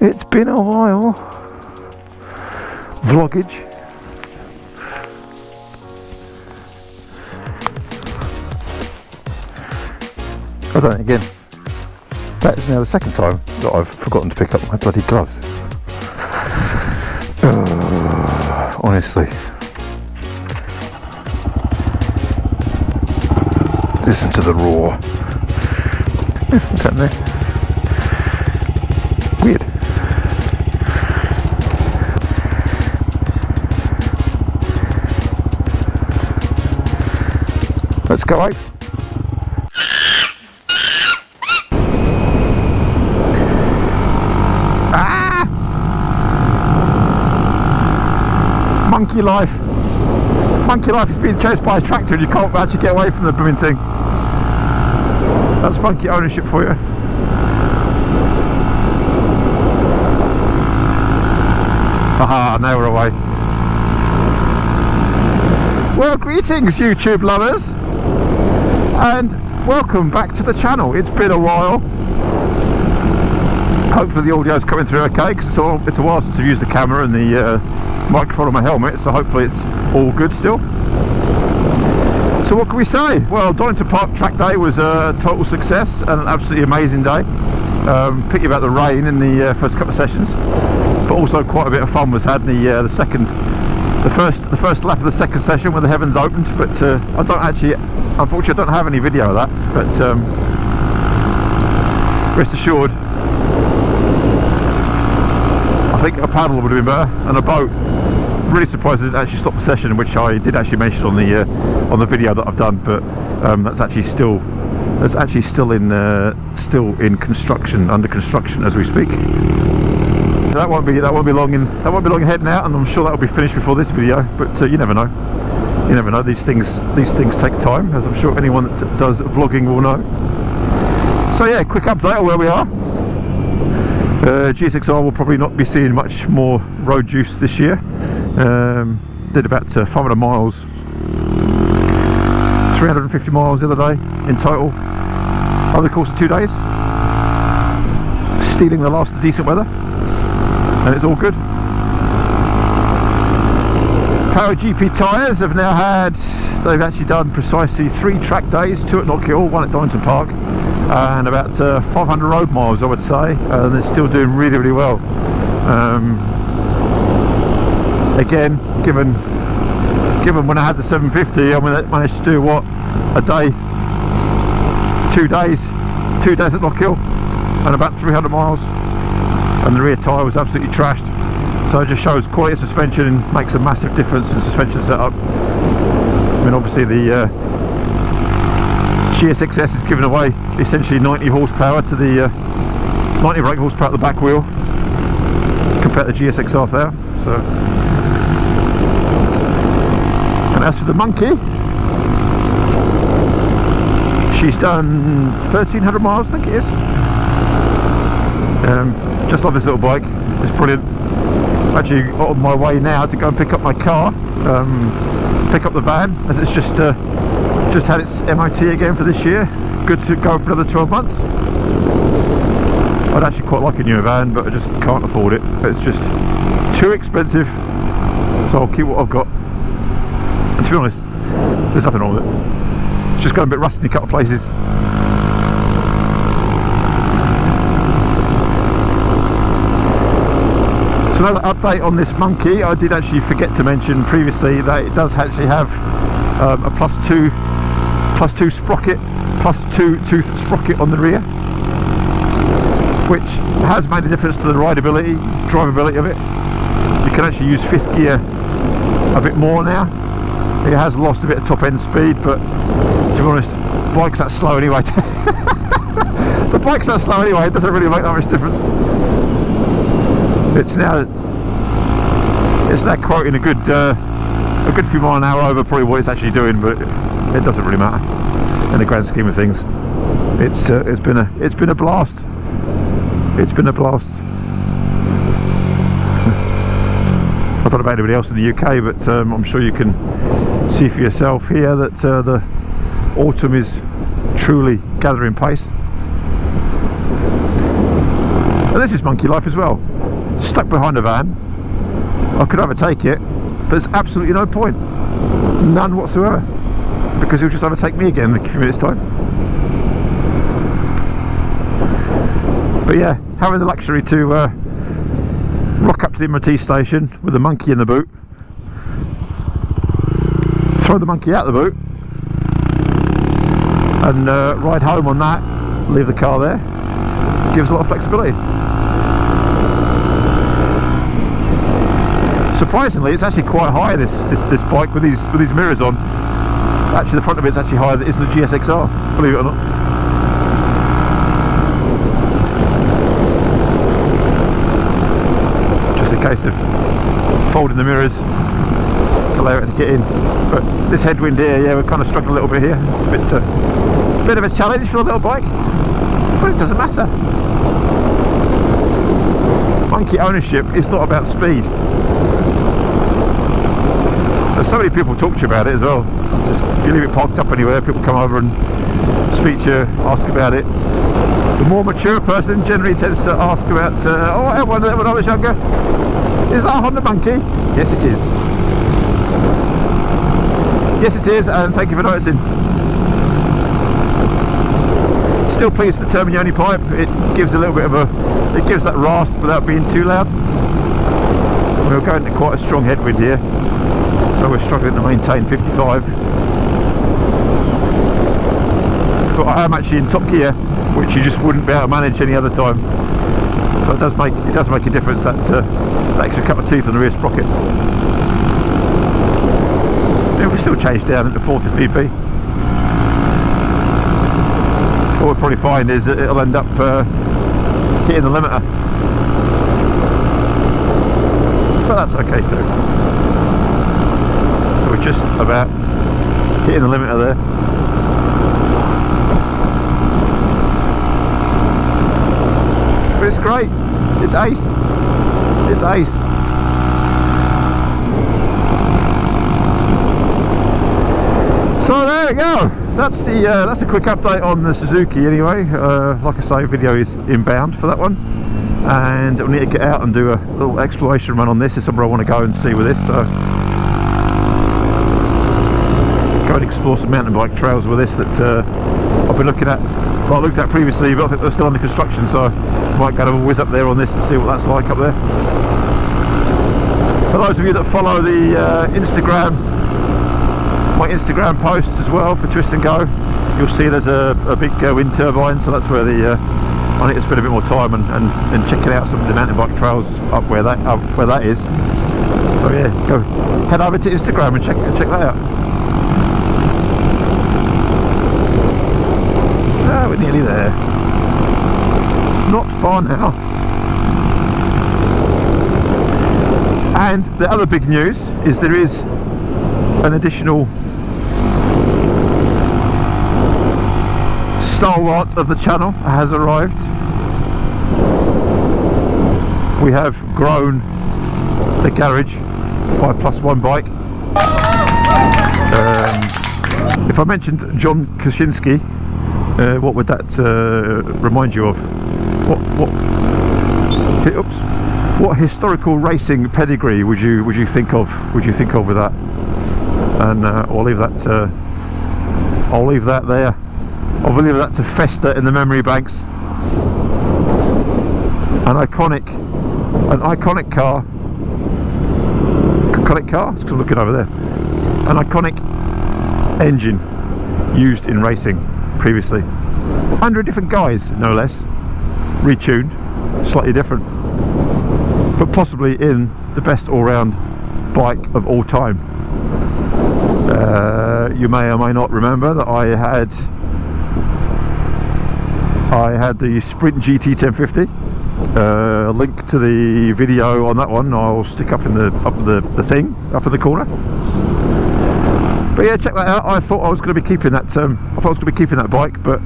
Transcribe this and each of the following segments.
It's been a while. Vloggage. I don't know, again, that is now the second time that I've forgotten to pick up my bloody gloves. Honestly. Listen to the roar. What's happening there? Weird. Let's go out. Monkey life. Monkey life is being chased by a tractor and you can't actually get away from the blooming thing. That's monkey ownership for you. Haha, now we're away. Well, greetings YouTube lovers, and welcome back to the channel. It's been a while. Hopefully the audio's coming through okay, because it's a while since I've used the camera and the microphone on my helmet, so hopefully it's all good still. So what can we say? Well, Donington Park track day was a total success and an absolutely amazing day. Pity about the rain in the first couple of sessions, but also quite a bit of fun was had in the first lap of the second session when the heavens opened. But I don't actually, unfortunately, I don't have any video of that. But rest assured, I think a paddle would have been better, and a boat. Really surprised I didn't actually stop the session, which I did actually mention on the video that I've done. But that's actually still in construction, under construction as we speak. So that won't be long in heading out, and I'm sure that'll be finished before this video. But you never know. You never know. These things take time, as I'm sure anyone that does vlogging will know. So yeah, quick update on where we are. GSXR will probably not be seeing much more road use this year. Did about 500 miles, 350 miles the other day in total over the course of 2 days, stealing the last of the decent weather, and it's all good. Power GP tyres have now they've actually done precisely 3 track days, 2 at Knock Hill, 1 at Donington Park, and about 500 road miles I would say, and they're still doing really, really well. Again, given when I had the 750, I managed to do what, a day, 2 days at Knock Hill, and about 300 miles, and the rear tyre was absolutely trashed. So it just shows quality of suspension and makes a massive difference in suspension setup. I mean, obviously the GSXS is giving away essentially 90 horsepower to the 90 brake horsepower at the back wheel compared to GSXR there. So, and as for the monkey, she's done 1,300 miles, I think it is. Just love this little bike. It's brilliant. Actually on my way now to go and pick up my car, pick up the van, as it's just had its MOT again for this year. Good to go for another 12 months. I'd actually quite like a newer van, but I just can't afford it. It's just too expensive, so I'll keep what I've got. And to be honest, there's nothing wrong with it. It's just got a bit rusty in a couple of places. So another update on this monkey, I did actually forget to mention previously that it does actually have a plus two sprocket, tooth sprocket on the rear, which has made a difference to the rideability, drivability of it. You can actually use 5th gear a bit more now. It has lost a bit of top end speed, but to be honest, the bike's that slow anyway. The bike's that slow anyway, it doesn't really make that much difference. It's now quoting a good few mile an hour over probably what it's actually doing, but it doesn't really matter in the grand scheme of things. It's been a blast. It's been a blast. I don't know about anybody else in the UK, but I'm sure you can see for yourself here that the autumn is truly gathering pace. And this is monkey life as well. Stuck behind a van. I could overtake it, but there's absolutely no point. None whatsoever. Because he'll just overtake me again in a few minutes' time. But yeah, having the luxury to rock up to the MOT station with the monkey in the boot, throw the monkey out the boot, and ride home on that, leave the car there, gives a lot of flexibility. Surprisingly, it's actually quite high, this bike with these mirrors on. Actually, the front of it's actually higher than the GSXR, believe it or not. Just a case of folding the mirrors to allow it to get in. But this headwind here, yeah, we're kind of struggling a little bit here. It's a bit of a challenge for a little bike, but it doesn't matter. Monkey ownership is not about speed. There's so many people talk to you about it as well. Just if you leave it parked up anywhere, people come over and speak to you, ask about it. The more mature person generally tends to ask about, oh, I had one of them when I was younger. Is that a Honda Monkey? Yes, it is. Yes, it is, and thank you for noticing. Still pleased with the Terminioni pipe. It gives a little bit of it gives that rasp without being too loud. We're going to quite a strong headwind here, so we're struggling to maintain 55. But I am actually in top gear, which you just wouldn't be able to manage any other time. So it does make a difference, that extra couple of teeth on the rear sprocket. Yeah, we still change down into fourth if need be. What we'll probably find is that it'll end up hitting the limiter, but that's okay too. So we're just about hitting the limiter there. But it's great. It's ace. It's ace. So there we go. That's the quick update on the Suzuki anyway. Like I say, video is inbound for that one, and I'll need to get out and do a little exploration run on this. It's somewhere I want to go and see with this. So go and explore some mountain bike trails with this that I've been looking at. Well, I looked at previously, but I think they're still under construction, so I might go to a whiz up there on this and see what that's like up there. For those of you that follow the Instagram, my Instagram posts as well for Twist and Go, you'll see there's a big wind turbine, so that's where I need to spend a bit more time and checking out some of the mountain bike trails up where that is. So yeah, go head over to Instagram and check that out. We're nearly there. Not far now. And the other big news is there is an additional stalwart of the channel has arrived. We have grown the garage by +1 bike. If I mentioned John Kaczynski, what would that remind you of? What historical racing pedigree would you think of? Would you think of with that? And I'll leave that there. I'll leave that to fester in the memory banks. An iconic car. Iconic car? Because I'm looking over there. An iconic engine used in racing previously. 100 different guys, no less, retuned, slightly different, but possibly in the best all-round bike of all time. You may or may not remember that I had the Sprint GT 1050. Link to the video on that one I'll stick up in the thing up in the corner. But yeah, check that out. I thought I was going to be keeping that bike, but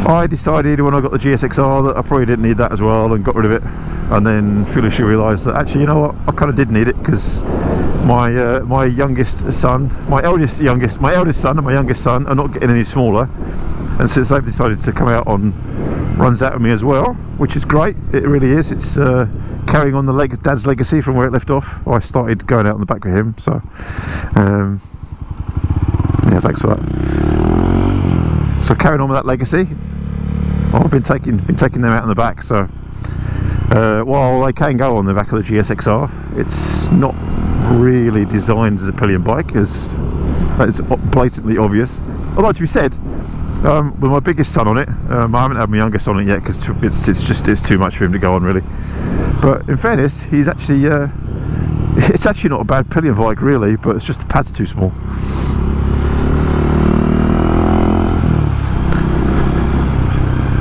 I decided when I got the GSXR that I probably didn't need that as well, and got rid of it. And then foolishly realised that actually, you know what, I kind of did need it, because my youngest son, my eldest son and my youngest son are not getting any smaller, and since they've decided to come out on runs out of me as well, which is great. It really is. It's carrying on the Dad's legacy from where it left off. I started going out on the back with him, so yeah, thanks for that. So carrying on with that legacy, I've been taking them out on the back. So while they can go on the back of the GSXR, it's not really designed as a pillion bike, as that is blatantly obvious. Although, to be said, with my biggest son on it, I haven't had my youngest on it yet because it's too much for him to go on, really. But in fairness, he's actually it's actually not a bad pillion bike, really, but it's just the pad's too small.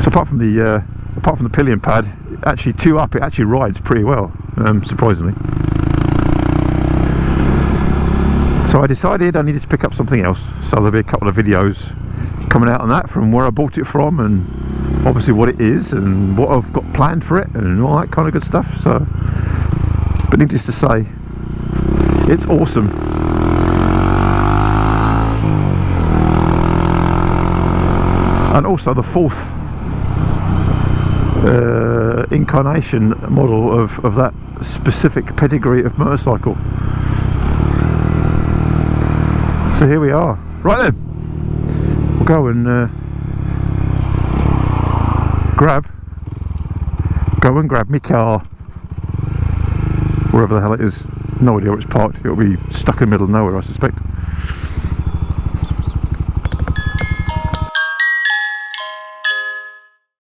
So apart from the pillion pad, actually two up, it actually rides pretty well, surprisingly. So I decided I needed to pick up something else, so there'll be a couple of videos coming out on that, from where I bought it from, and obviously what it is and what I've got planned for it and all that kind of good stuff. So, but needless to say, it's awesome. And also the fourth incarnation model of that specific pedigree of motorcycle. So here we are. Right then, we'll go and grab my car, wherever the hell it is. No idea where it's parked. It'll be stuck in the middle of nowhere, I suspect.